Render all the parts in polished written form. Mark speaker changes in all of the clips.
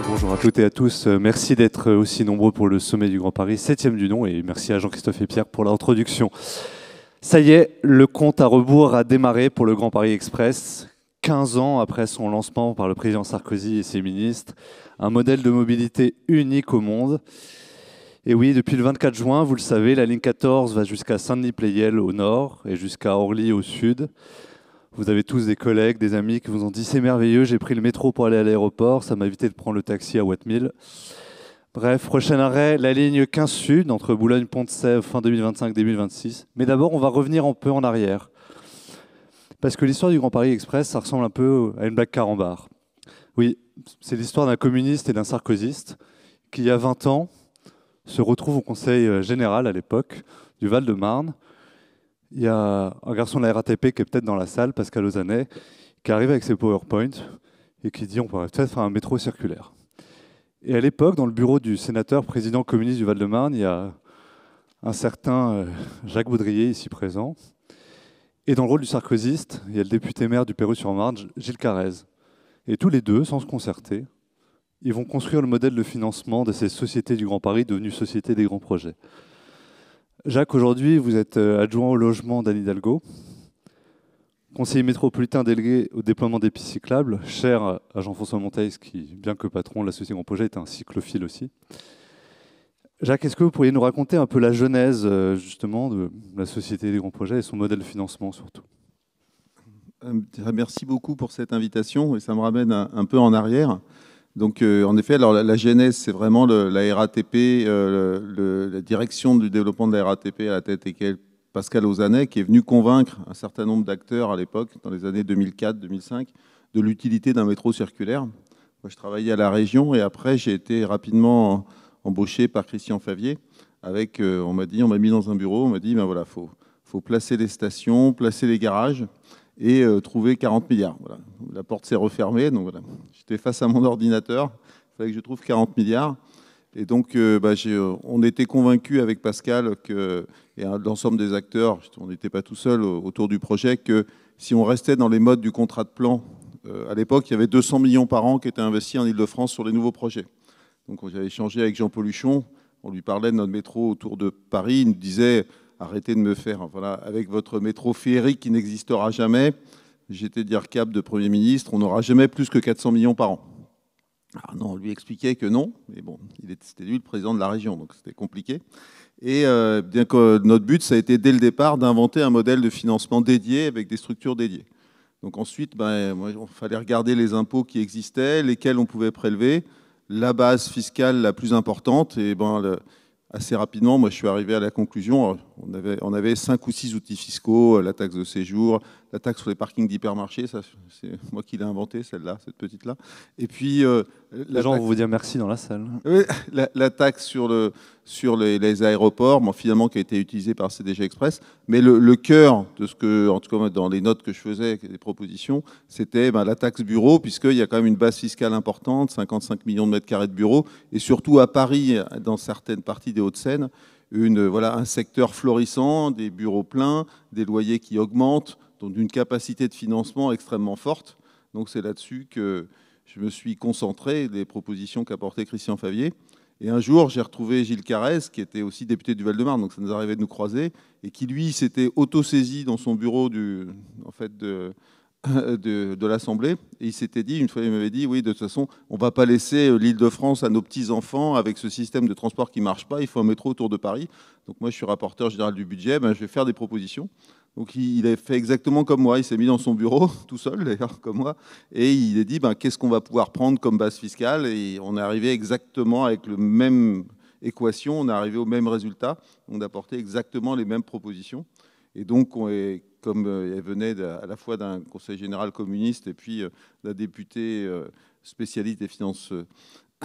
Speaker 1: Bonjour à toutes et à tous. Merci d'être aussi nombreux pour le sommet du Grand Paris, 7e du nom, et merci à Jean-Christophe et Pierre pour l'introduction. Ça y est, le compte à rebours a démarré pour le Grand Paris Express. 15 ans après son lancement par le président Sarkozy et ses ministres, un modèle de mobilité unique au monde. Et oui, depuis le 24 juin, vous le savez, la ligne 14 va jusqu'à Saint-Denis-Pleyel au nord et jusqu'à Orly au sud. Vous avez tous des collègues, des amis qui vous ont dit « c'est merveilleux, j'ai pris le métro pour aller à l'aéroport, ça m'a évité de prendre le taxi à Wattmill ». Bref, prochain arrêt, la ligne 15 Sud entre Boulogne-Pont-de-Sèvres fin 2025-2026. Mais d'abord, on va revenir un peu en arrière. Parce que l'histoire du Grand Paris Express, ça ressemble un peu à une blague carambar. Oui, c'est l'histoire d'un communiste et d'un sarkozyste qui, il y a 20 ans, se retrouvent au Conseil général à l'époque du Val-de-Marne. Il y a un garçon de la RATP qui est peut-être dans la salle, Pascal Ozannet, qui arrive avec ses PowerPoint et qui dit on pourrait peut-être faire un métro circulaire. Et à l'époque, dans le bureau du sénateur président communiste du Val-de-Marne, il y a un certain Jacques Baudrier, ici présent. Et dans le rôle du sarkozyste, il y a le député maire du Perreux-sur-Marne, Gilles Carrez. Et tous les deux, sans se concerter, ils vont construire le modèle de financement de ces sociétés du Grand Paris devenues sociétés des grands projets. Jacques, aujourd'hui, vous êtes adjoint au logement d'Anne Hidalgo, conseiller métropolitain délégué au déploiement des pistes cyclables, cher à Jean-François Monteils, qui, bien que patron de la Société Grand Projet, est un cyclophile aussi. Jacques, est-ce que vous pourriez nous raconter un peu la genèse, justement, de la Société des Grands Projets et son modèle de financement, surtout?
Speaker 2: Merci beaucoup pour cette invitation, et ça me ramène un peu en arrière. Donc, en effet, alors, la genèse, c'est vraiment la RATP, la direction du développement de la RATP à la tête desquels Pascal Ozannet, qui est venu convaincre un certain nombre d'acteurs à l'époque, dans les années 2004-2005, de l'utilité d'un métro circulaire. Moi, je travaillais à la région et après, j'ai été rapidement embauché par Christian Favier. Avec, on m'a mis dans un bureau, on m'a dit, ben voilà, faut placer les stations, placer les garages et trouver 40 milliards. Voilà. La porte s'est refermée, donc voilà. J'étais face à mon ordinateur, il fallait que je trouve 40 milliards. Et donc, on était convaincus avec Pascal et l'ensemble des acteurs, on n'était pas tout seul autour du projet, que si on restait dans les modes du contrat de plan, à l'époque, il y avait 200 millions par an qui étaient investis en Ile-de-France sur les nouveaux projets. Donc, j'avais échangé avec Jean Poluchon, on lui parlait de notre métro autour de Paris, il nous disait « arrêtez de me faire, voilà, avec votre métro féerique qui n'existera jamais, j'étais dire cap de Premier ministre, on n'aura jamais plus que 400 millions par an ». Ah non, on lui expliquait que non, mais bon, c'était lui le président de la région, donc c'était compliqué. Et bien que notre but, ça a été dès le départ d'inventer un modèle de financement dédié avec des structures dédiées. Donc ensuite, il fallait regarder les impôts qui existaient, lesquels on pouvait prélever, la base fiscale la plus importante. Et assez rapidement, moi, je suis arrivé à la conclusion, on avait 5 ou 6 outils fiscaux, la taxe de séjour, la taxe sur les parkings d'hypermarchés, ça c'est moi qui l'ai inventé, celle-là, cette petite-là. Et puis...
Speaker 1: les gens vont vous dire merci dans la salle.
Speaker 2: Oui, la taxe sur les aéroports, finalement, qui a été utilisée par CDG Express. Mais le cœur de ce que, en tout cas dans les notes que je faisais, des propositions, c'était la taxe bureau, puisqu'il y a quand même une base fiscale importante, 55 millions de mètres carrés de bureaux, et surtout à Paris, dans certaines parties des Hauts-de-Seine, un secteur florissant, des bureaux pleins, des loyers qui augmentent, donc d'une capacité de financement extrêmement forte. Donc c'est là-dessus que je me suis concentré, des propositions qu'apportait Christian Favier. Et un jour, j'ai retrouvé Gilles Carrez, qui était aussi député du Val-de-Marne, donc ça nous arrivait de nous croiser, et qui, lui, s'était auto-saisi dans son bureau de l'Assemblée. Et il s'était dit, une fois, il m'avait dit, oui, de toute façon, on ne va pas laisser l'Île-de-France à nos petits-enfants avec ce système de transport qui ne marche pas, il faut un métro autour de Paris. Donc moi, je suis rapporteur général du budget, je vais faire des propositions. Donc il a fait exactement comme moi, il s'est mis dans son bureau, tout seul d'ailleurs, comme moi, et il a dit qu'est-ce qu'on va pouvoir prendre comme base fiscale, et on est arrivé exactement avec le même équation, on est arrivé au même résultat, on a apporté exactement les mêmes propositions. Et donc, comme elle venait à la fois d'un conseil général communiste et puis d'un député spécialiste des finances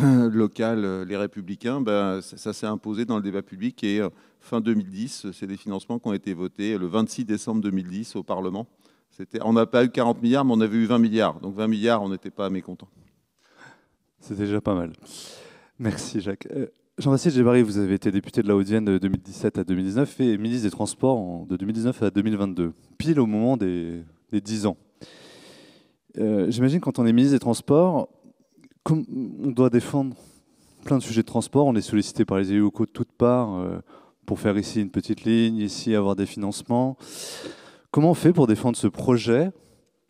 Speaker 2: locales, les Républicains, ça s'est imposé dans le débat public et fin 2010, c'est des financements qui ont été votés le 26 décembre 2010 au Parlement. On n'a pas eu 40 milliards, mais on avait eu 20 milliards. Donc 20 milliards, on n'était pas mécontents.
Speaker 1: C'est déjà pas mal. Merci Jacques. Jean-Baptiste Djebbari, vous avez été député de la Haute-Vienne de 2017 à 2019 et ministre des Transports de 2019 à 2022, pile au moment des 10 ans. J'imagine quand on est ministre des Transports, on doit défendre plein de sujets de transport, on est sollicité par les élus locaux de toutes parts pour faire ici une petite ligne, ici avoir des financements. Comment on fait pour défendre ce projet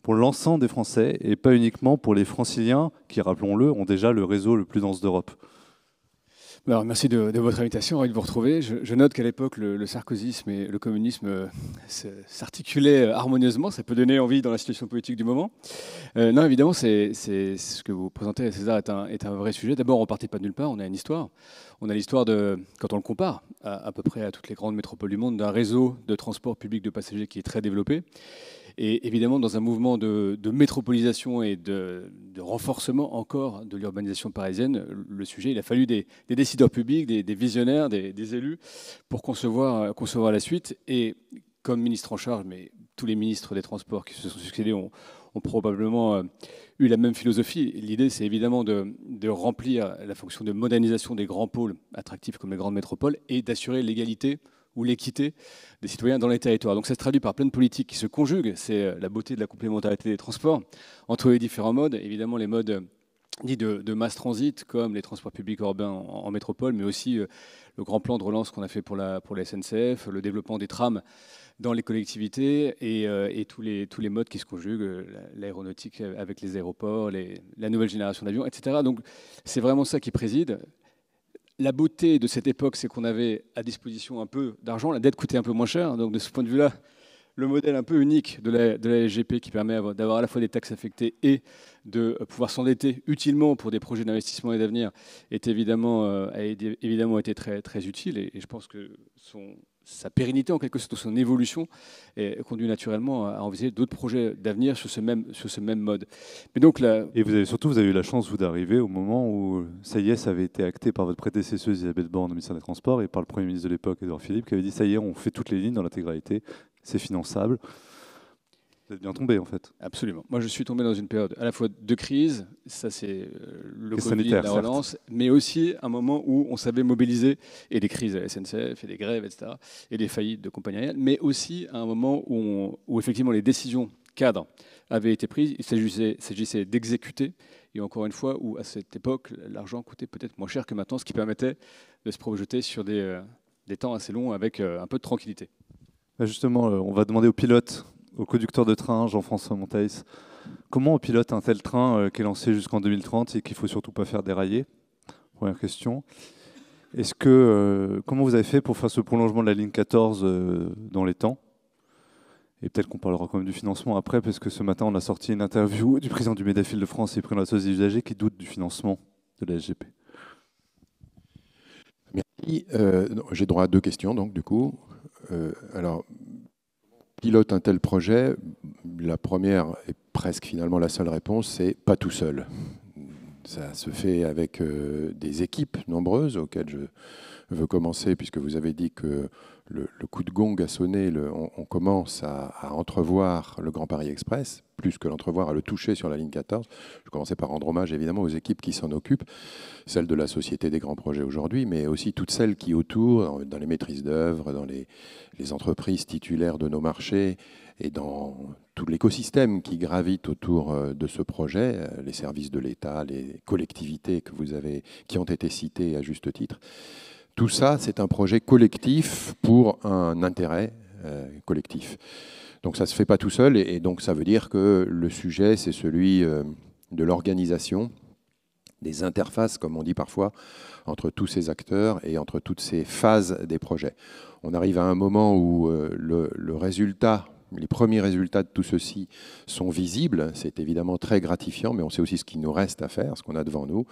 Speaker 1: pour l'ensemble des Français et pas uniquement pour les franciliens qui, rappelons-le, ont déjà le réseau le plus dense d'Europe?
Speaker 3: Alors, merci de votre invitation, ravi de vous retrouver. Je note qu'à l'époque, le sarkozysme et le communisme s'articulaient harmonieusement. Ça peut donner envie dans la situation politique du moment. Non, évidemment, c'est ce que vous présentez, César, est un vrai sujet. D'abord, on ne partait pas de nulle part, on a une histoire. On a l'histoire de, quand on le compare à peu près à toutes les grandes métropoles du monde, d'un réseau de transport public de passagers qui est très développé. Et évidemment, dans un mouvement de métropolisation et de renforcement encore de l'urbanisation parisienne, le sujet, il a fallu des décideurs publics, des visionnaires, des élus pour concevoir la suite. Et comme ministre en charge, mais tous les ministres des Transports qui se sont succédés ont probablement eu la même philosophie. L'idée, c'est évidemment de remplir la fonction de modernisation des grands pôles attractifs comme les grandes métropoles et d'assurer l'égalité ou l'équité des citoyens dans les territoires. Donc ça se traduit par plein de politiques qui se conjuguent. C'est la beauté de la complémentarité des transports entre les différents modes. Évidemment, les modes dits de mass transit, comme les transports publics urbains en métropole, mais aussi le grand plan de relance qu'on a fait pour la SNCF, le développement des trams dans les collectivités et tous les modes qui se conjuguent, l'aéronautique avec les aéroports, la nouvelle génération d'avions, etc. Donc c'est vraiment ça qui préside. La beauté de cette époque, c'est qu'on avait à disposition un peu d'argent, la dette coûtait un peu moins cher, donc de ce point de vue-là, le modèle un peu unique de la SGP qui permet d'avoir à la fois des taxes affectées et de pouvoir s'endetter utilement pour des projets d'investissement et d'avenir a évidemment été très, très utile et je pense que sa pérennité, en quelque sorte, son évolution, conduit naturellement à envisager d'autres projets d'avenir sur ce même mode. Mais donc,
Speaker 1: et vous avez eu la chance, vous, d'arriver au moment où ça y est, ça avait été acté par votre prédécesseuse Elisabeth Borne au ministère des Transports et par le Premier ministre de l'époque, Édouard Philippe, qui avait dit ça y est, on fait toutes les lignes dans l'intégralité, c'est finançable. Vous êtes bien tombé, en fait.
Speaker 3: Absolument. Moi, je suis tombé dans une période à la fois de crise, ça c'est le Covid,
Speaker 1: sanitaire,
Speaker 3: la relance, certes, mais aussi un moment où on savait mobiliser, et des crises à la SNCF, et des grèves, etc., et des faillites de compagnies aériennes, mais aussi un moment où effectivement les décisions cadres avaient été prises, il s'agissait d'exécuter, et encore une fois, où à cette époque, l'argent coûtait peut-être moins cher que maintenant, ce qui permettait de se projeter sur des temps assez longs avec un peu de tranquillité.
Speaker 1: Justement, on va demander au pilote, au conducteur de train, Jean-François Montaïs, comment on pilote un tel train qui est lancé jusqu'en 2030 et qu'il ne faut surtout pas faire dérailler? Première question. Comment vous avez fait pour faire ce prolongement de la ligne 14 dans les temps? Et peut-être qu'on parlera quand même du financement après, parce que ce matin, on a sorti une interview du président du MEDEF Île-de-France et président de la Société des usagers qui doute du financement de la SGP.
Speaker 4: Merci. J'ai droit à 2 questions, donc, du coup. Alors, pilote un tel projet, la première et presque finalement la seule réponse, c'est pas tout seul. Ça se fait avec des équipes nombreuses auxquelles je veux commencer, puisque vous avez dit que le coup de gong a sonné, on commence à entrevoir le Grand Paris Express, plus que l'entrevoir, à le toucher sur la ligne 14. Je commençais par rendre hommage évidemment aux équipes qui s'en occupent, celles de la Société des grands projets aujourd'hui, mais aussi toutes celles qui autour, dans les maîtrises d'œuvre, dans les entreprises titulaires de nos marchés et dans tout l'écosystème qui gravite autour de ce projet, les services de l'État, les collectivités qui ont été citées à juste titre. Tout ça, c'est un projet collectif pour un intérêt collectif. Donc ça ne se fait pas tout seul, et donc ça veut dire que le sujet, c'est celui de l'organisation, des interfaces, comme on dit parfois, entre tous ces acteurs et entre toutes ces phases des projets. On arrive à un moment où le résultat, les premiers résultats de tout ceci sont visibles. C'est évidemment très gratifiant, mais on sait aussi ce qu'il nous reste à faire, ce qu'on a devant nous,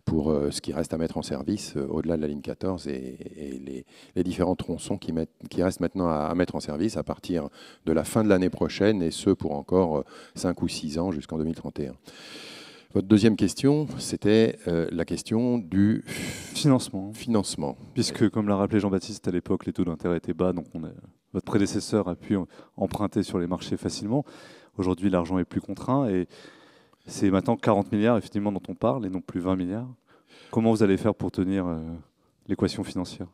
Speaker 4: pour ce qui reste à mettre en service au-delà de la ligne 14 et les différents tronçons qui restent maintenant à mettre en service à partir de la fin de l'année prochaine, et ce pour encore 5 ou 6 ans jusqu'en 2031. Votre deuxième question, c'était la question du financement.
Speaker 1: Puisque, comme l'a rappelé Jean-Baptiste, à l'époque, les taux d'intérêt étaient bas, donc votre prédécesseur a pu emprunter sur les marchés facilement. Aujourd'hui, l'argent est plus contraint et c'est maintenant 40 milliards, effectivement, dont on parle, et non plus 20 milliards. Comment vous allez faire pour tenir l'équation financière?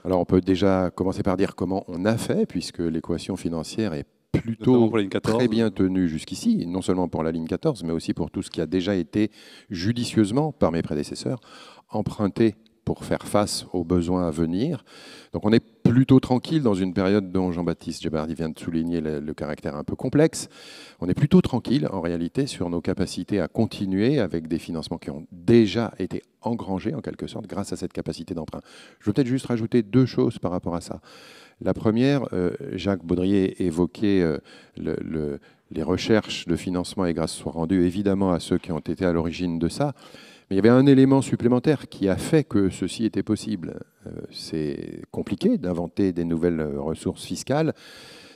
Speaker 4: Alors, on peut déjà commencer par dire comment on a fait, puisque l'équation financière est
Speaker 1: plutôt pour la ligne 14.
Speaker 4: Très bien tenu jusqu'ici, non seulement pour la ligne 14, mais aussi pour tout ce qui a déjà été judicieusement, par mes prédécesseurs, emprunté pour faire face aux besoins à venir. Donc on est plutôt tranquille dans une période dont Jean-Baptiste Djebardi vient de souligner le caractère un peu complexe. On est plutôt tranquille en réalité sur nos capacités à continuer avec des financements qui ont déjà été engrangés en quelque sorte grâce à cette capacité d'emprunt. Je veux peut-être juste rajouter 2 choses par rapport à ça. La première, Jacques Baudrier évoquait les recherches de financement et grâce soient rendues évidemment à ceux qui ont été à l'origine de ça. Mais il y avait un élément supplémentaire qui a fait que ceci était possible. C'est compliqué d'inventer des nouvelles ressources fiscales.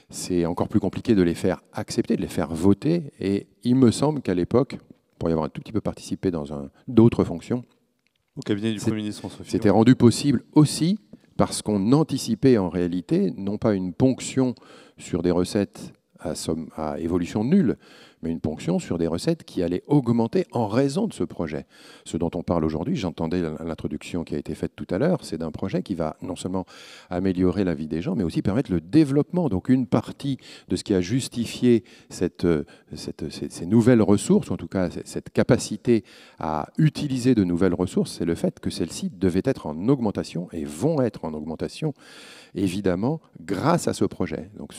Speaker 4: C'est encore plus compliqué de les faire accepter, de les faire voter. Et il me semble qu'à l'époque, pour y avoir un tout petit peu participé dans d'autres fonctions,
Speaker 1: au cabinet du Premier ministre François Fillon,
Speaker 4: c'était rendu possible aussi parce qu'on anticipait en réalité non pas une ponction sur des recettes à évolution nulle, mais une ponction sur des recettes qui allaient augmenter en raison de ce projet. Ce dont on parle aujourd'hui, j'entendais l'introduction qui a été faite tout à l'heure, c'est d'un projet qui va non seulement améliorer la vie des gens, mais aussi permettre le développement. Donc une partie de ce qui a justifié ces nouvelles ressources, ou en tout cas cette capacité à utiliser de nouvelles ressources, c'est le fait que celles-ci devaient être en augmentation et vont être en augmentation, évidemment, grâce à ce projet. Donc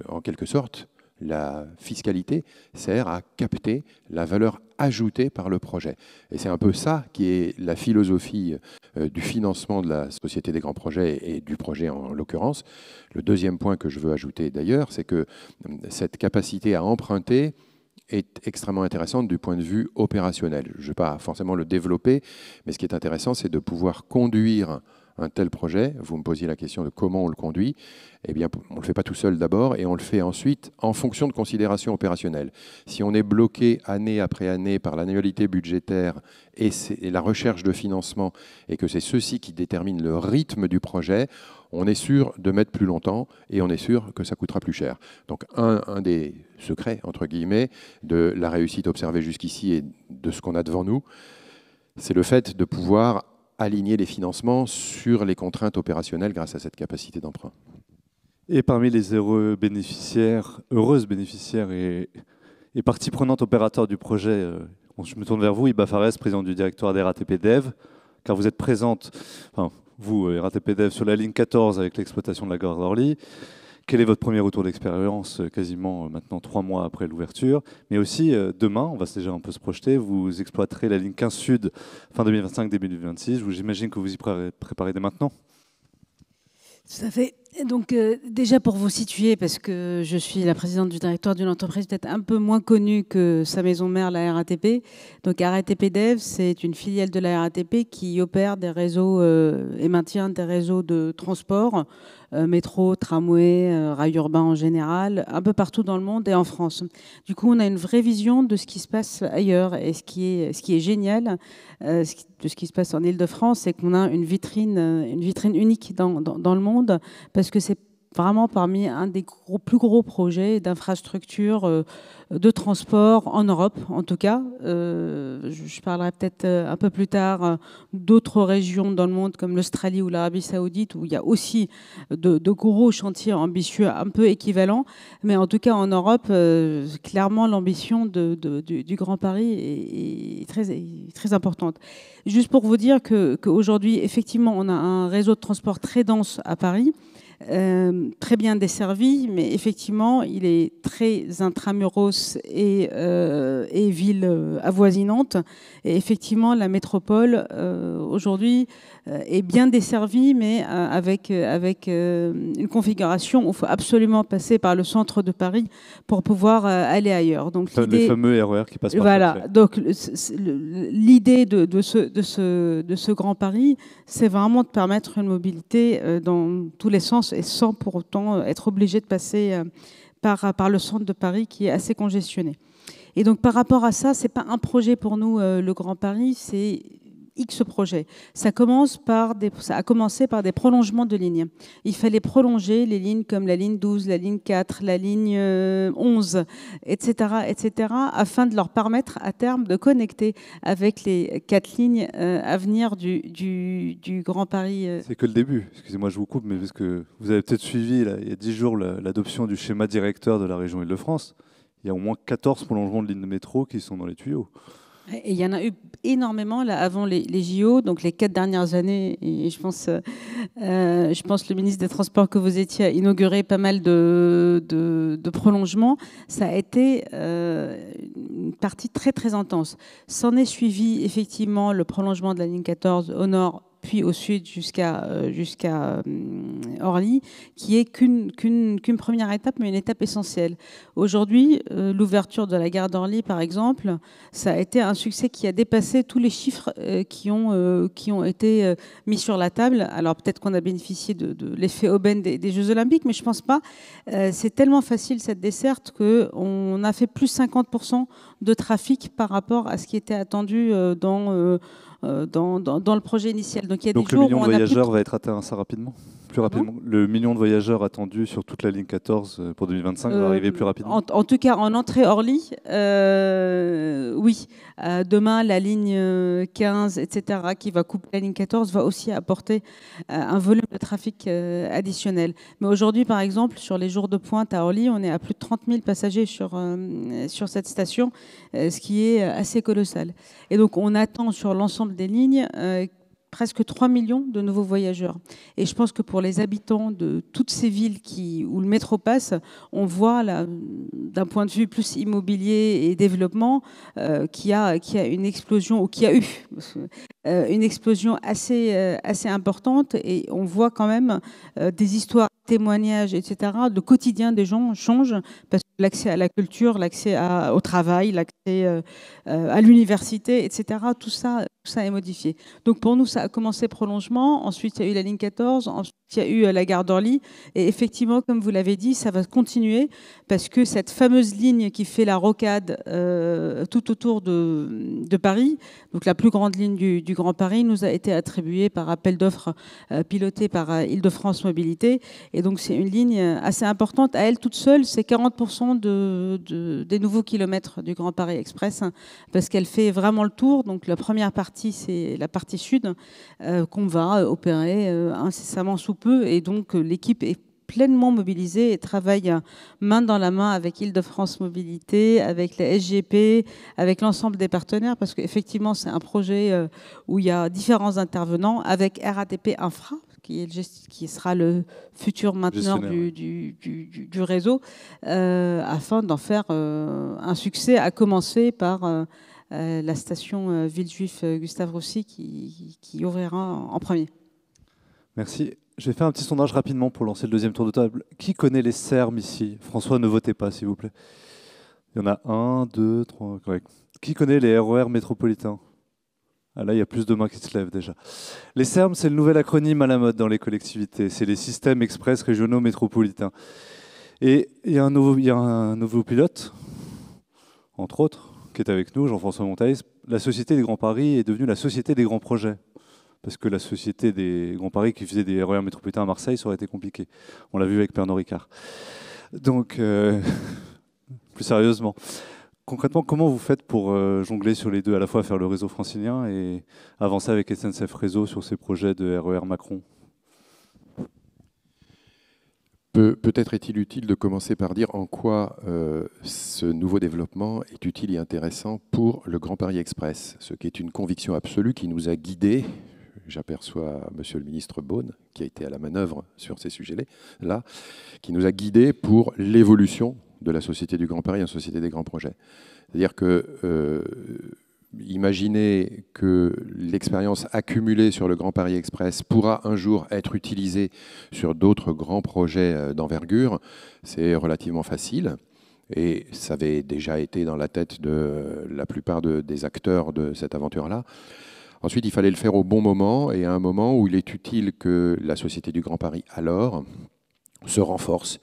Speaker 4: en quelque sorte, la fiscalité sert à capter la valeur ajoutée par le projet. Et c'est un peu ça qui est la philosophie du financement de la Société des grands projets et du projet en l'occurrence. Le deuxième point que je veux ajouter d'ailleurs, c'est que cette capacité à emprunter est extrêmement intéressante du point de vue opérationnel. Je ne vais pas forcément le développer, mais ce qui est intéressant, c'est de pouvoir conduire un tel projet. Vous me posiez la question de comment on le conduit. Eh bien, on ne le fait pas tout seul d'abord et on le fait ensuite en fonction de considérations opérationnelles. Si on est bloqué année après année par l'annualité budgétaire et la recherche de financement et que c'est ceci qui détermine le rythme du projet, on est sûr de mettre plus longtemps et on est sûr que ça coûtera plus cher. Donc un des secrets, entre guillemets, de la réussite observée jusqu'ici et de ce qu'on a devant nous, c'est le fait de pouvoir aligner les financements sur les contraintes opérationnelles grâce à cette capacité d'emprunt.
Speaker 1: Et parmi les heureuses bénéficiaires et parties prenantes opérateurs du projet, je me tourne vers vous, Iba Fares, président du directoire des RATP Dev, car vous êtes présente, enfin, vous, RATP Dev, sur la ligne 14 avec l'exploitation de la gare d'Orly. Quel est votre premier retour d'expérience, quasiment maintenant 3 mois après l'ouverture? Mais aussi, demain, on va déjà un peu se projeter, vous exploiterez la ligne 15 Sud fin 2025, début 2026. J'imagine que vous y préparez dès maintenant.
Speaker 5: Tout à fait. Donc déjà pour vous situer, parce que je suis la présidente du directoire d'une entreprise peut-être un peu moins connue que sa maison mère, la RATP. Donc RATP Dev, c'est une filiale de la RATP qui opère des réseaux et maintient des réseaux de transport, métro, tramway, rail urbain en général, un peu partout dans le monde et en France. Du coup, on a une vraie vision de ce qui se passe ailleurs. Et ce qui est génial de ce qui se passe en Île-de-France, c'est qu'on a une vitrine unique dans le monde, parce que c'est vraiment parmi un des plus gros projets d'infrastructure de transport en Europe, en tout cas. Je parlerai peut-être un peu plus tard d'autres régions dans le monde, comme l'Australie ou l'Arabie Saoudite, où il y a aussi de gros chantiers ambitieux un peu équivalents. Mais en tout cas, en Europe, clairement, l'ambition du Grand Paris est très importante. Juste pour vous dire qu'aujourd'hui, effectivement, on a un réseau de transport très dense à Paris, très bien desservi, mais effectivement, il est très intramuros et ville avoisinante. Et effectivement, la métropole, aujourd'hui, est bien desservie, mais avec une configuration où il faut absolument passer par le centre de Paris pour pouvoir aller ailleurs. Donc,
Speaker 1: les fameux RER qui passent par
Speaker 5: voilà. Donc, l'idée de ce Grand Paris, c'est vraiment de permettre une mobilité dans tous les sens et sans pour autant être obligé de passer par le centre de Paris qui est assez congestionné. Et donc par rapport à ça, c'est pas un projet pour nous, le Grand Paris, c'est X projets. Ça a commencé par des prolongements de lignes. Il fallait prolonger les lignes comme la ligne 12, la ligne 4, la ligne 11, etc., afin de leur permettre à terme de connecter avec les 4 lignes à venir du Grand Paris.
Speaker 1: C'est que le début. Excusez-moi, je vous coupe, mais parce que vous avez peut-être suivi là, il y a 10 jours l'adoption du schéma directeur de la région Île-de-France. Il y a au moins 14 prolongements de lignes de métro qui sont dans les tuyaux.
Speaker 5: Et il y en a eu énormément là, avant les JO, donc les 4 dernières années. Et je pense le ministre des Transports que vous étiez a inauguré pas mal de prolongements. Ça a été une partie très, très intense. S'en est suivi effectivement le prolongement de la ligne 14 au nord, puis au sud jusqu'à Orly, qui est qu'une première étape, mais une étape essentielle. Aujourd'hui, l'ouverture de la gare d'Orly, par exemple, ça a été un succès qui a dépassé tous les chiffres qui ont été mis sur la table. Alors peut-être qu'on a bénéficié de l'effet aubaine des Jeux Olympiques, mais je ne pense pas. C'est tellement facile cette desserte qu'on a fait plus 50% de trafic par rapport à ce qui était attendu dans le projet initial. Donc, il y a
Speaker 1: donc
Speaker 5: des
Speaker 1: le
Speaker 5: jours
Speaker 1: million
Speaker 5: où
Speaker 1: de
Speaker 5: on a
Speaker 1: voyageurs va être atteint assez rapidement, plus rapidement. Le million de voyageurs attendu sur toute la ligne 14 pour 2025 va arriver plus rapidement.
Speaker 5: En tout cas, en entrée Orly, oui. Demain, la ligne 15, etc., qui va couper la ligne 14, va aussi apporter un volume de trafic additionnel. Mais aujourd'hui, par exemple, sur les jours de pointe à Orly, on est à plus de 30 000 passagers sur cette station, ce qui est assez colossal. Et donc, on attend sur l'ensemble des lignes presque 3 millions de nouveaux voyageurs. Et je pense que pour les habitants de toutes ces villes où le métro passe, on voit d'un point de vue plus immobilier et développement qu'il y a une explosion, ou qu'il y a eu une explosion assez importante, et on voit quand même des histoires, témoignages, etc. Le quotidien des gens change parce que l'accès à la culture, l'accès au travail, l'accès à l'université, etc. Tout ça est modifié. Donc pour nous, ça a commencé prolongement. Ensuite, il y a eu la ligne 14. Ensuite, il y a eu la gare d'Orly. Et effectivement, comme vous l'avez dit, ça va continuer parce que cette fameuse ligne qui fait la rocade tout autour de Paris, donc la plus grande ligne du Grand Paris, nous a été attribuée par appel d'offres piloté par Île-de-France Mobilité. Et donc, c'est une ligne assez importante. À elle toute seule, c'est 40% des nouveaux kilomètres du Grand Paris Express, hein, parce qu'elle fait vraiment le tour. Donc, la première partie, c'est la partie sud qu'on va opérer incessamment sous peu. Et donc, l'équipe est pleinement mobilisée et travaille main dans la main avec Île-de-France Mobilité, avec la SGP, avec l'ensemble des partenaires, parce qu'effectivement, c'est un projet où il y a différents intervenants, avec RATP Infra, qui sera le futur mainteneur du réseau, afin d'en faire un succès, à commencer par la station Villejuif Gustave Roussy qui ouvrira en premier.
Speaker 1: Merci. Je vais faire un petit sondage rapidement pour lancer le deuxième tour de table. Qui connaît les Serm ici? François, ne votez pas, s'il vous plaît. Il y en a 1, 2, 3... Correct. Qui connaît les RER métropolitains? Ah là, il y a plus de mains qui se lèvent déjà. Les Serm, c'est le nouvel acronyme à la mode dans les collectivités. C'est les systèmes express régionaux métropolitains. Et il y a un nouveau pilote, entre autres, qui est avec nous, Jean-François Montaïs. La Société des Grands Paris est devenue la Société des Grands Projets. Parce que la Société des Grands Paris qui faisait des RER métropolitains à Marseille, ça aurait été compliqué. On l'a vu avec Pernod Ricard. Donc, plus sérieusement, concrètement, comment vous faites pour jongler sur les deux, à la fois faire le réseau francilien et avancer avec SNCF Réseau sur ces projets de RER Macron?
Speaker 4: Peut-être est-il utile de commencer par dire en quoi ce nouveau développement est utile et intéressant pour le Grand Paris Express, ce qui est une conviction absolue qui nous a guidés. J'aperçois Monsieur le ministre Beaune, qui a été à la manœuvre sur ces sujets-là, qui nous a guidés pour l'évolution de la Société du Grand Paris en Société des Grands Projets. C'est-à-dire que imaginez que l'expérience accumulée sur le Grand Paris Express pourra un jour être utilisée sur d'autres grands projets d'envergure, c'est relativement facile. Et ça avait déjà été dans la tête de la plupart des acteurs de cette aventure-là. Ensuite, il fallait le faire au bon moment, et à un moment où il est utile que la Société du Grand Paris, alors, se renforce.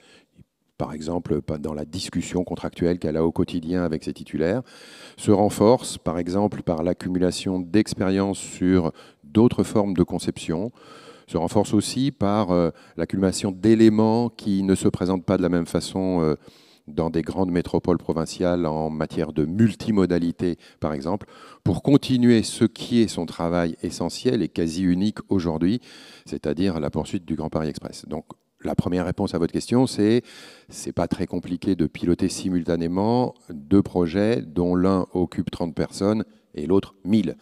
Speaker 4: par exemple dans la discussion contractuelle qu'elle a au quotidien avec ses titulaires, se renforce par exemple par l'accumulation d'expériences sur d'autres formes de conception, se renforce aussi par l'accumulation d'éléments qui ne se présentent pas de la même façon dans des grandes métropoles provinciales en matière de multimodalité, par exemple, pour continuer ce qui est son travail essentiel et quasi unique aujourd'hui, c'est-à-dire la poursuite du Grand Paris Express. Donc, la première réponse à votre question, c'est pas très compliqué de piloter simultanément deux projets dont l'un occupe 30 personnes et l'autre 1000.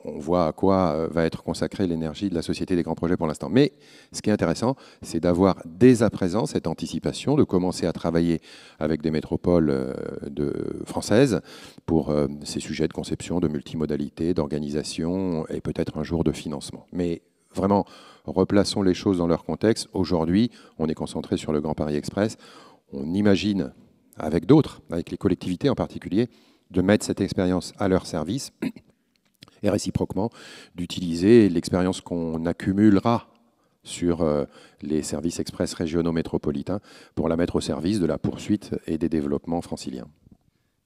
Speaker 4: On voit à quoi va être consacrée l'énergie de la Société des grands projets pour l'instant. Mais ce qui est intéressant, c'est d'avoir dès à présent cette anticipation, de commencer à travailler avec des métropoles françaises pour ces sujets de conception, de multimodalité, d'organisation et peut-être un jour de financement. Mais vraiment, replaçons les choses dans leur contexte. Aujourd'hui, on est concentré sur le Grand Paris Express. On imagine, avec d'autres, avec les collectivités en particulier, de mettre cette expérience à leur service et réciproquement d'utiliser l'expérience qu'on accumulera sur les services express régionaux métropolitains pour la mettre au service de la poursuite et des développements franciliens.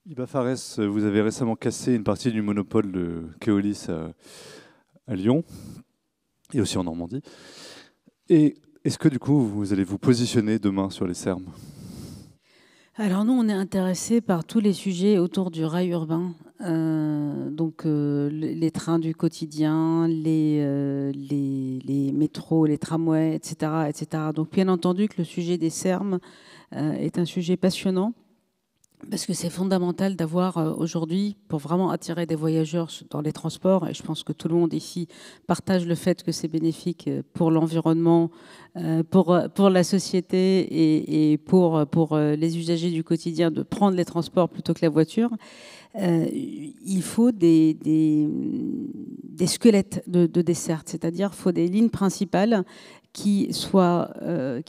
Speaker 1: Iba Fares, vous avez récemment cassé une partie du monopole de Keolis à Lyon et aussi en Normandie. Et est-ce que du coup, vous allez vous positionner demain sur les Serm ?
Speaker 5: Alors nous, on est intéressés par tous les sujets autour du rail urbain. Les trains du quotidien, les métros, les tramways, etc., etc. Donc bien entendu que le sujet des Serm est un sujet passionnant parce que c'est fondamental d'avoir aujourd'hui, pour vraiment attirer des voyageurs dans les transports, et je pense que tout le monde ici partage le fait que c'est bénéfique pour l'environnement, pour la société et pour les usagers du quotidien de prendre les transports plutôt que la voiture. Il faut des squelettes de desserte, c'est-à-dire il faut des lignes principales qui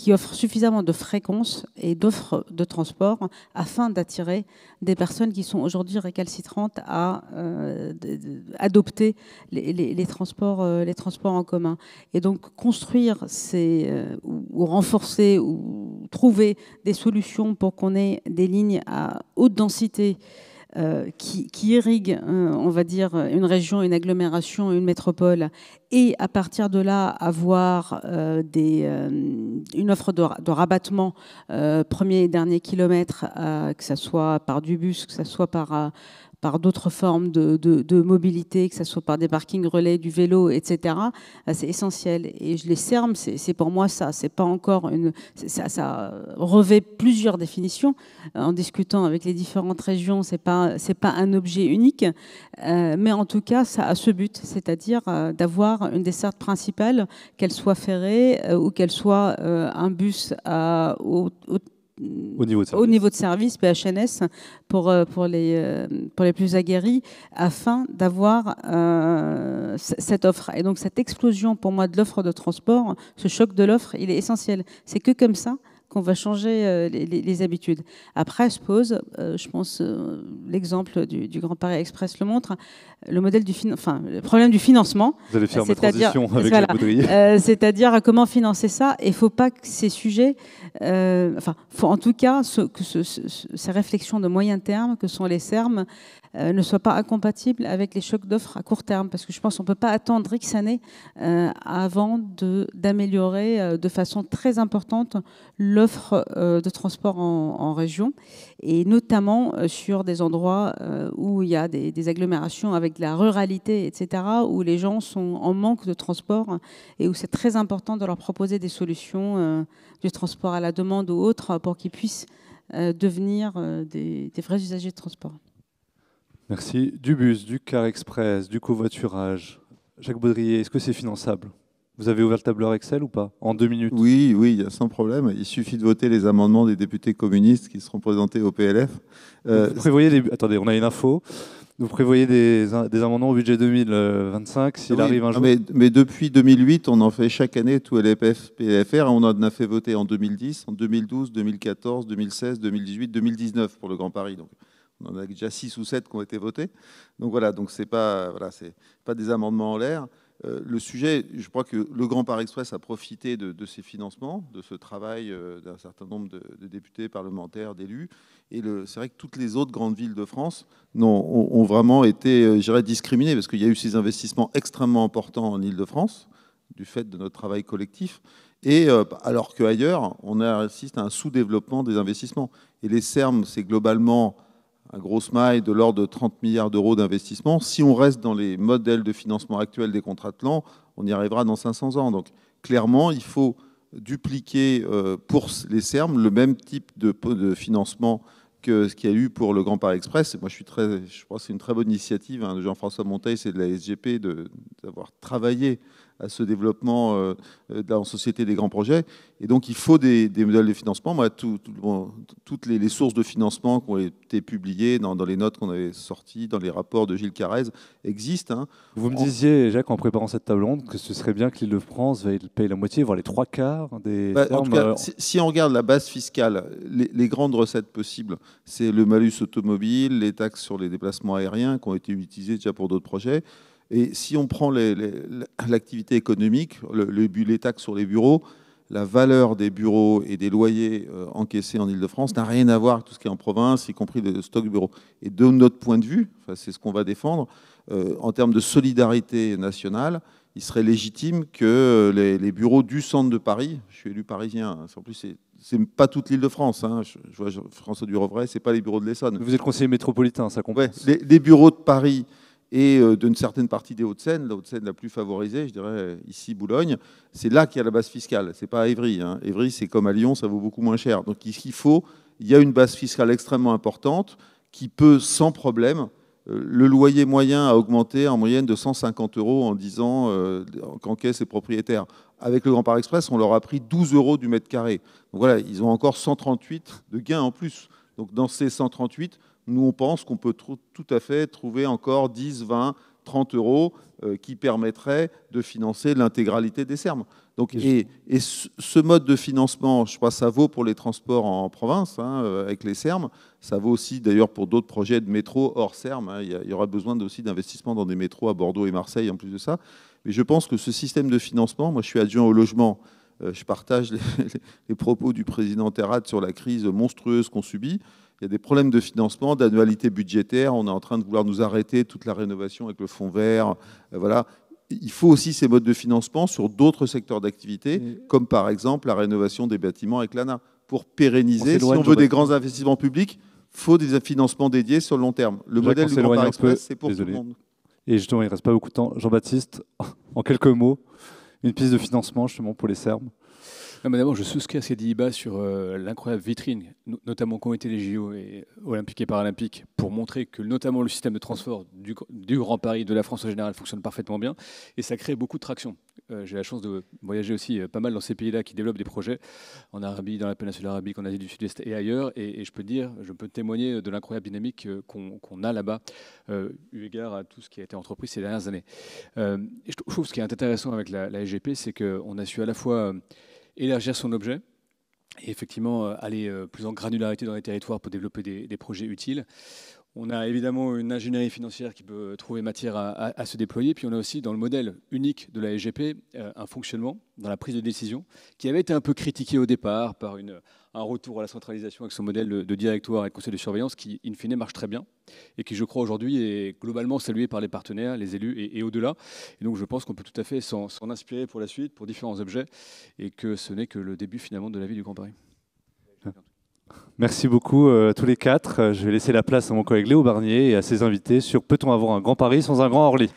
Speaker 5: offrent suffisamment de fréquences et d'offres de transport afin d'attirer des personnes qui sont aujourd'hui récalcitrantes à adopter les transports en commun. Et donc construire ou renforcer ou trouver des solutions pour qu'on ait des lignes à haute densité qui irrigue, on va dire, une région, une agglomération, une métropole, et à partir de là, avoir une offre de rabattement premier et dernier kilomètre, que ce soit par du bus, que ce soit par d'autres formes de mobilité, que ce soit par des parkings relais, du vélo, etc. C'est essentiel. Et les Serm, c'est pour moi ça. C'est pas encore ça revêt plusieurs définitions. En discutant avec les différentes régions, c'est pas un objet unique, mais en tout cas, ça a ce but, c'est-à-dire d'avoir une desserte principale, qu'elle soit ferrée ou qu'elle soit un bus au niveau de service, PHNS, pour les plus aguerris, afin d'avoir cette offre. Et donc cette explosion, pour moi, de l'offre de transport, ce choc de l'offre, il est essentiel. C'est que comme ça qu'on va changer les habitudes. Après se pose, je pense, l'exemple du Grand Paris Express le montre, le problème du financement.
Speaker 1: Vous allez faire ma transition avec Jacques Baudrier.
Speaker 5: C'est-à-dire comment financer ça. Et il ne faut pas que ces sujets, faut en tout cas que ces réflexions de moyen terme que sont les Serm ne soient pas incompatibles avec les chocs d'offres à court terme. Parce que je pense qu'on ne peut pas attendre X années avant d'améliorer de façon très importante l'offre de transport en région, et notamment sur des endroits où il y a des agglomérations avec de la ruralité, etc., où les gens sont en manque de transport et où c'est très important de leur proposer des solutions du transport à la demande ou autre pour qu'ils puissent devenir des vrais usagers de transport.
Speaker 1: Merci. Du bus, du car express, du covoiturage. Jacques Baudrier, est-ce que c'est finançable ? Vous avez ouvert le tableur Excel ou pas ? En 2 minutes ?
Speaker 2: Oui, il y a sans problème. Il suffit de voter les amendements des députés communistes qui seront présentés au PLF.
Speaker 1: Vous prévoyez Attendez, on a une info. Vous prévoyez des amendements au budget 2025 s'il arrive un jour ?
Speaker 2: Mais depuis 2008, on en fait chaque année tout LPF, PLFR. On en a fait voter en 2010, en 2012, 2014, 2016, 2018, 2019 pour le Grand Paris. Donc, on en a déjà 6 ou 7 qui ont été votés. Donc voilà, donc c'est pas des amendements en l'air. Le sujet, je crois que le Grand Paris Express a profité de ces financements, de ce travail d'un certain nombre de députés, parlementaires, d'élus. Et c'est vrai que toutes les autres grandes villes de France ont vraiment été, je dirais, discriminées, parce qu'il y a eu ces investissements extrêmement importants en Île-de-France, du fait de notre travail collectif, et alors qu'ailleurs, on assiste à un sous-développement des investissements. Et les Serm, c'est globalement un gros smile de l'ordre de 30 milliards d'euros d'investissement. Si on reste dans les modèles de financement actuels des contrats de plan, on y arrivera dans 500 ans. Donc clairement, il faut dupliquer pour les Serm le même type de financement que ce qu'il y a eu pour le Grand Paris Express. Et moi, je crois que c'est une très bonne initiative de Jean-François Monteil, c'est de la SGP, d'avoir travaillé à ce développement en société des grands projets. Et donc, il faut des modèles de financement. Moi, toutes les sources de financement qui ont été publiées dans les notes qu'on avait sorties, dans les rapports de Gilles Carrez, existent. Hein.
Speaker 1: Vous me disiez, Jacques, en préparant cette table ronde, que ce serait bien que l'Île-de-France paye la moitié, voire les 3/4 des termes.
Speaker 2: En tout cas, si on regarde la base fiscale, les grandes recettes possibles, c'est le malus automobile, les taxes sur les déplacements aériens qui ont été utilisées déjà pour d'autres projets. Et si on prend l'activité économique, les taxes sur les bureaux, la valeur des bureaux et des loyers encaissés en Île-de-France n'a rien à voir avec tout ce qui est en province, y compris le stock de bureaux. Et de notre point de vue, c'est ce qu'on va défendre, en termes de solidarité nationale, il serait légitime que les bureaux du centre de Paris, je suis élu parisien, hein, en plus c'est pas toute l'Île-de-France, hein, je vois François Durovray, c'est pas les bureaux de l'Essonne.
Speaker 1: Vous êtes conseiller métropolitain, ça compense.
Speaker 2: Ouais, les bureaux de Paris et d'une certaine partie des Hauts-de-Seine, la Haute-Seine la plus favorisée, je dirais ici Boulogne, c'est là qu'il y a la base fiscale, c'est pas à Évry. Hein. Évry, c'est comme à Lyon, ça vaut beaucoup moins cher. Donc il y a une base fiscale extrêmement importante qui peut, sans problème, le loyer moyen a augmenté en moyenne de 150 € en 10 ans qu'encaissent les propriétaires. Avec le Grand Paris Express, on leur a pris 12 € du mètre carré. Donc voilà, ils ont encore 138 de gains en plus. Donc dans ces 138, nous, on pense qu'on peut tout à fait trouver encore 10, 20, 30 € qui permettraient de financer l'intégralité des Serm. Donc, et ce mode de financement, je crois, ça vaut pour les transports en province, hein, avec les Serm. Ça vaut aussi d'ailleurs pour d'autres projets de métro hors Serm. Hein. Il y aura besoin aussi d'investissements dans des métros à Bordeaux et Marseille en plus de ça. Mais je pense que ce système de financement, moi je suis adjoint au logement, je partage les propos du président Terrade sur la crise monstrueuse qu'on subit. Il y a des problèmes de financement, d'annualité budgétaire. On est en train de vouloir nous arrêter toute la rénovation avec le fonds vert. Voilà. Il faut aussi ces modes de financement sur d'autres secteurs d'activité, comme par exemple la rénovation des bâtiments avec l'ANA. Pour pérenniser, si on veut des grands investissements publics, il faut des financements dédiés sur le long terme. Le modèle du Grand Paris Express, c'est pour tout le monde.
Speaker 1: Et justement, il ne reste pas beaucoup de temps. Jean-Baptiste, en quelques mots, une piste de financement justement pour les Serm.
Speaker 3: D'abord, je souscris à ce qu'a dit Iba sur l'incroyable vitrine, notamment qu'ont été les JO et olympiques et paralympiques, pour montrer que notamment le système de transport du Grand Paris, de la France en général, fonctionne parfaitement bien. Et ça crée beaucoup de traction. J'ai la chance de voyager aussi pas mal dans ces pays-là qui développent des projets en Arabie, dans la péninsule arabique, en Asie du Sud-Est et ailleurs. Et je peux témoigner de l'incroyable dynamique qu'on a là-bas, eu égard à tout ce qui a été entrepris ces dernières années. Et je trouve ce qui est intéressant avec la SGP, c'est qu'on a su à la fois élargir son objet et effectivement aller plus en granularité dans les territoires pour développer des projets utiles. On a évidemment une ingénierie financière qui peut trouver matière à se déployer. Puis on a aussi dans le modèle unique de la SGP un fonctionnement dans la prise de décision qui avait été un peu critiqué au départ par un retour à la centralisation avec son modèle de directoire et de conseil de surveillance qui, in fine, marche très bien et qui, je crois, aujourd'hui est globalement salué par les partenaires, les élus et au-delà. Et donc je pense qu'on peut tout à fait s'en inspirer pour la suite, pour différents objets, et que ce n'est que le début finalement de la vie du Grand Paris.
Speaker 1: Merci beaucoup tous les quatre. Je vais laisser la place à mon collègue Léo Barnier et à ses invités sur Peut-on avoir un Grand Paris sans un Grand Orly ?